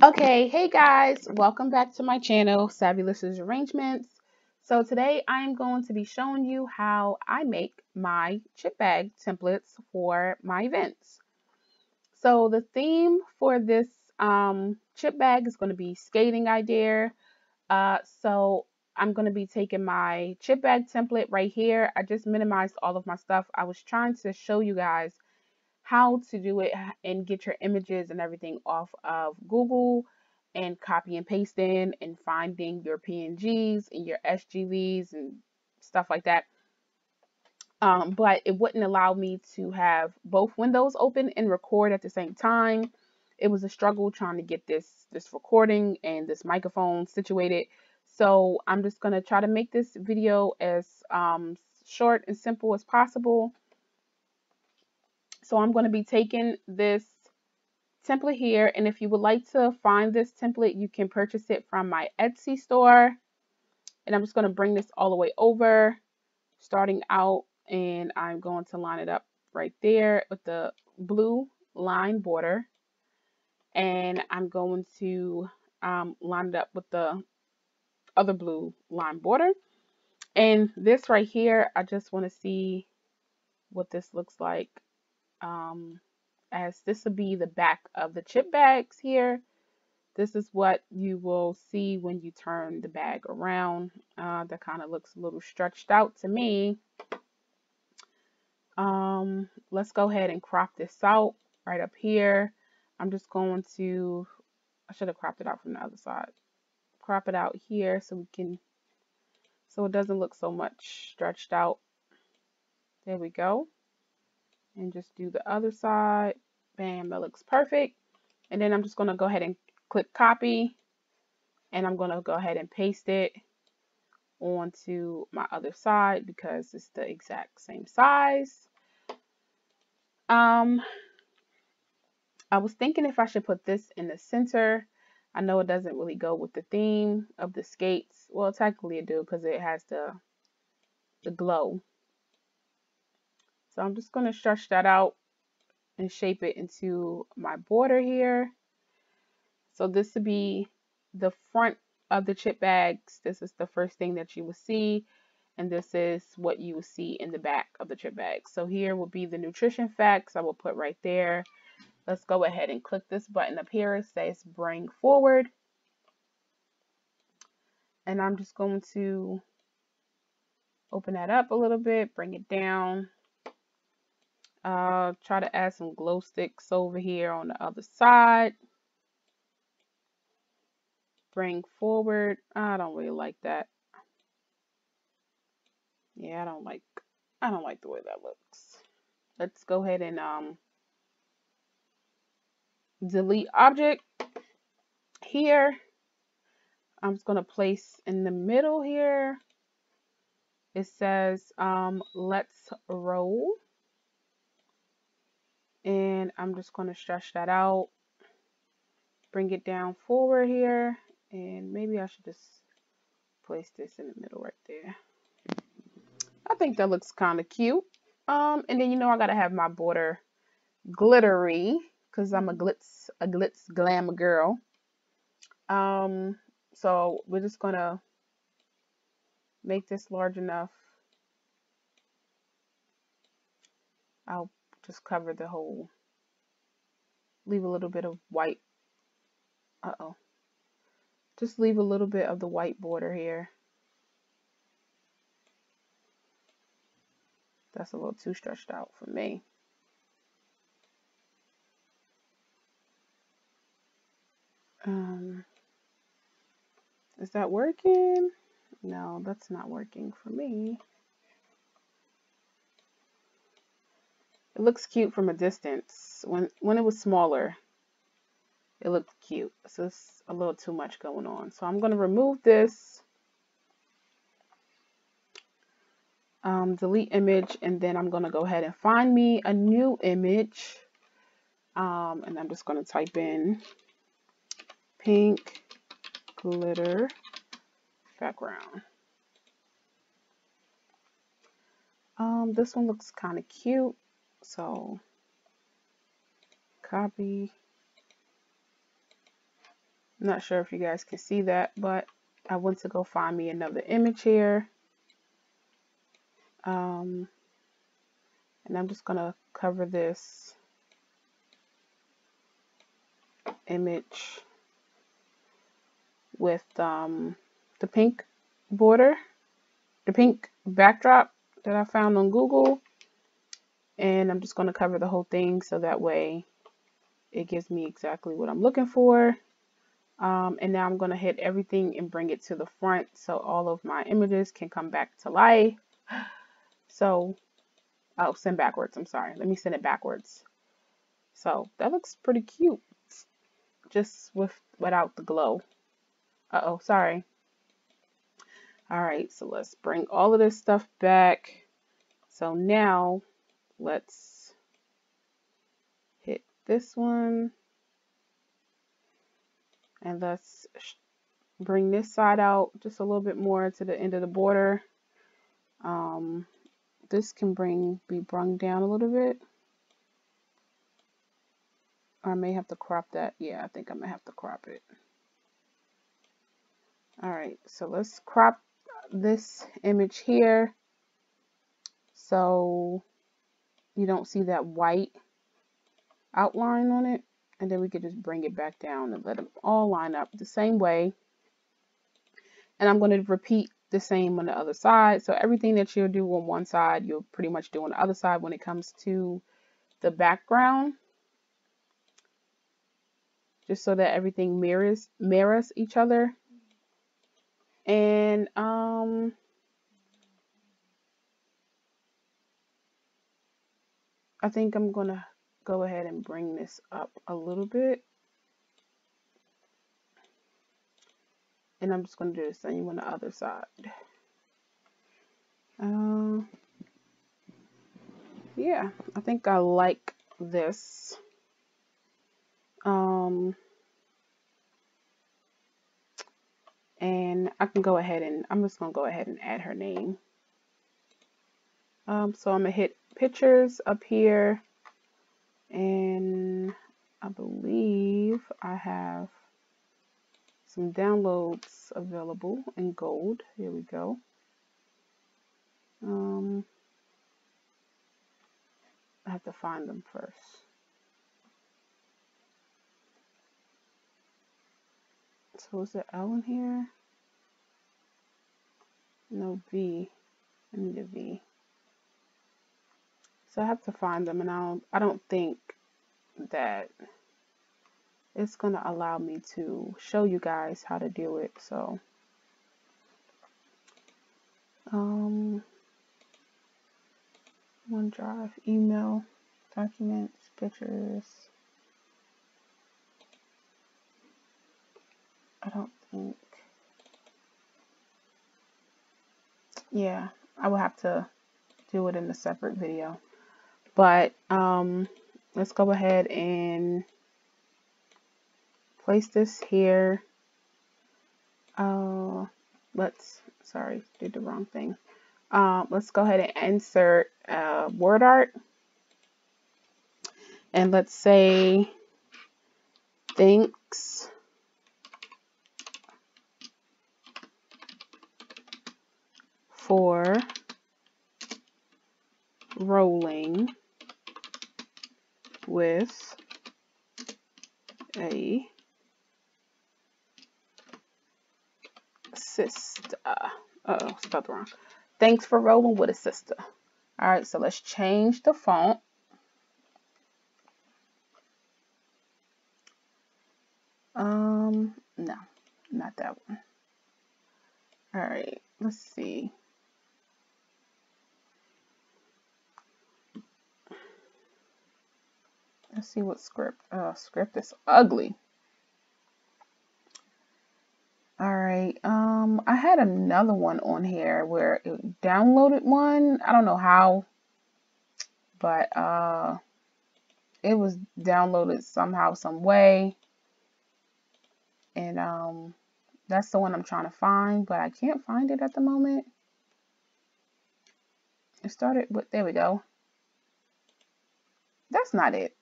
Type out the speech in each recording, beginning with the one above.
Okay, hey guys, welcome back to my channel, Fabulous Arrangements. So today I am going to be showing you how I make my chip bag templates for my events. So the theme for this chip bag is going to be skating idea. So I'm going to be taking my chip bag template right here. I just minimized all of my stuff. I was trying to show you guys how to do it and get your images and everything off of Google and copy and paste in and finding your PNGs and your SGVs and stuff like that. But it wouldn't allow me to have both windows open and record at the same time. It was a struggle trying to get this recording and this microphone situated. So I'm just gonna try to make this video as short and simple as possible. So I'm going to be taking this template here, and if you would like to find this template, you can purchase it from my Etsy store. And I'm just going to bring this all the way over, starting out, and I'm going to line it up right there with the blue line border, and I'm going to line it up with the other blue line border. And this right here, I just want to see what this looks like. As this will be the back of the chip bags here. This is what you will see when you turn the bag around. That kind of looks a little stretched out to me. Let's go ahead and crop this out right up here. I'm just going to, I should have cropped it out from the other side. Crop it out here so we can, so it doesn't look so much stretched out. There we go. And just do the other side. Bam, that looks perfect. And then I'm just going to go ahead and click copy, and I'm going to go ahead and paste it onto my other side because it's the exact same size. I was thinking if I should put this in the center. I know it doesn't really go with the theme of the skates. Well, technically it do because it has the glow. So I'm just going to stretch that out and shape it into my border here. So this would be the front of the chip bags. This is the first thing that you will see, and this is what you will see in the back of the chip bag. So here will be the nutrition facts I will put right there. Let's go ahead and click this button up here. It says bring forward, and I'm just going to open that up a little bit, bring it down. Try to add some glow sticks over here on the other side. Bring forward. I don't really like that. Yeah, I don't like the way that looks. Let's go ahead and delete object here. I'm just going to place in the middle here. It says let's roll. And I'm just going to stretch that out. Bring it down forward here. And maybe I should just place this in the middle right there. I think that looks kind of cute. And then I gotta have my border glittery because I'm a glitz glam girl. So we're just gonna make this large enough. I'll just cover the whole, leave a little bit of white. Just leave a little bit of the white border here. That's a little too stretched out for me. Is that working? No, that's not working for me. It looks cute from a distance. When it was smaller, it looked cute. So it's a little too much going on. So I'm going to remove this. Delete image, and then I'm going to go ahead and find me a new image. And I'm just going to type in pink glitter background. This one looks kind of cute, so copy, I'm not sure if you guys can see that, but I went to go find me another image here. And I'm just going to cover this image with the pink border, the pink backdrop that I found on Google. And I'm just going to cover the whole thing so that way it gives me exactly what I'm looking for. And now I'm going to hit everything and bring it to the front so all of my images can come back to life. So, oh, send backwards. I'm sorry. Let me send it backwards. So that looks pretty cute, just without the glow. Uh-oh, sorry. All right, so let's bring all of this stuff back. So now let's hit this one. And let's bring this side out just a little bit more to the end of the border. This can be brung down a little bit. Or I may have to crop that. Yeah, I think I may have to crop it. All right, so let's crop this image here so you don't see that white outline on it. And then we could just bring it back down and let them all line up the same way. And I'm going to repeat the same on the other side. So everything that you'll do on one side, you'll pretty much do on the other side when it comes to the background. Just so that everything mirrors each other. And I think I'm going to go ahead and bring this up a little bit. And I'm just going to do the same on the other side. Yeah, I think I like this. And I can go ahead and I'm just going to go ahead and add her name. So I'm going to hit pictures up here. And I believe I have some downloads available in gold. Here we go. I have to find them first. So is there L in here? No, V. I need a V. So I have to find them, and I don't think that it's gonna allow me to show you guys how to do it. So OneDrive, email, documents, pictures. I don't think. Yeah, I will have to do it in a separate video. But let's go ahead and place this here. Sorry, did the wrong thing. Let's go ahead and insert word art. And let's say thanks for rolling with a sister. Uh-oh, spelled wrong. Thanks for rolling with a sister. All right, so let's change the font. No, not that one. All right, let's see. Let's see what script. Script is ugly. All right. I had another one on here where it downloaded one. I don't know how, but it was downloaded somehow, some way. And that's the one I'm trying to find, but I can't find it at the moment. It started with, there we go. That's not it.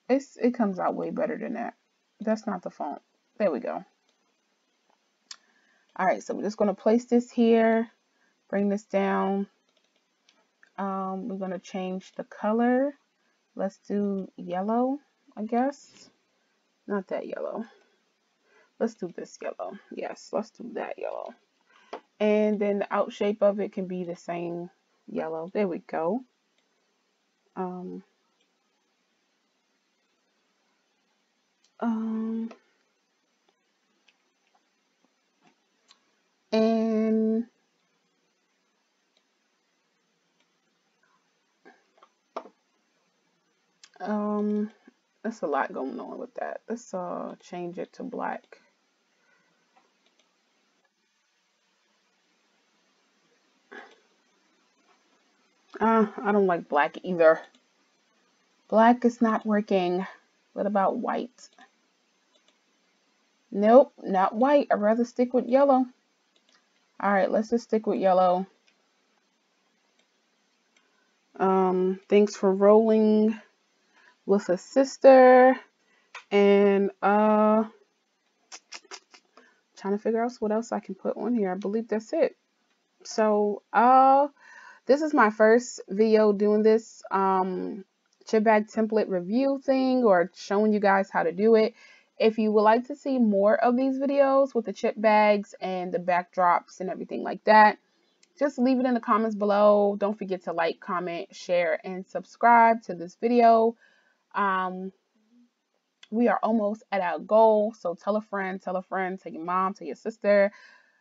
It comes out way better than that. That's not the font. There we go. All right, so we're just going to place this here, bring this down. We're going to change the color. Let's do yellow, I guess. Not that yellow. Let's do this yellow. Yes, let's do that yellow. And then the out shape of it can be the same yellow. There we go. Um, um, and there's a lot going on with that. Let's change it to black. I don't like black either. Black is not working. What about white? Nope, not white. I'd rather stick with yellow. All right, let's just stick with yellow. Thanks for rolling with a sister. And trying to figure out what else I can put on here. I believe that's it. So this is my first video doing this chip bag template review thing, or showing you guys how to do it. If you would like to see more of these videos with the chip bags and the backdrops and everything like that, just leave it in the comments below. Don't forget to like, comment, share, and subscribe to this video. We are almost at our goal, so tell a friend, tell your mom, tell your sister,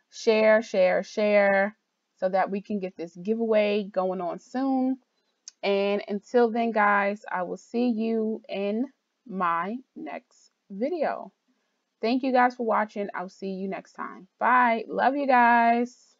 share, share, share, so that we can get this giveaway going on soon. And until then, guys, I will see you in my next video. Thank you guys for watching. I'll see you next time. Bye. Love you guys.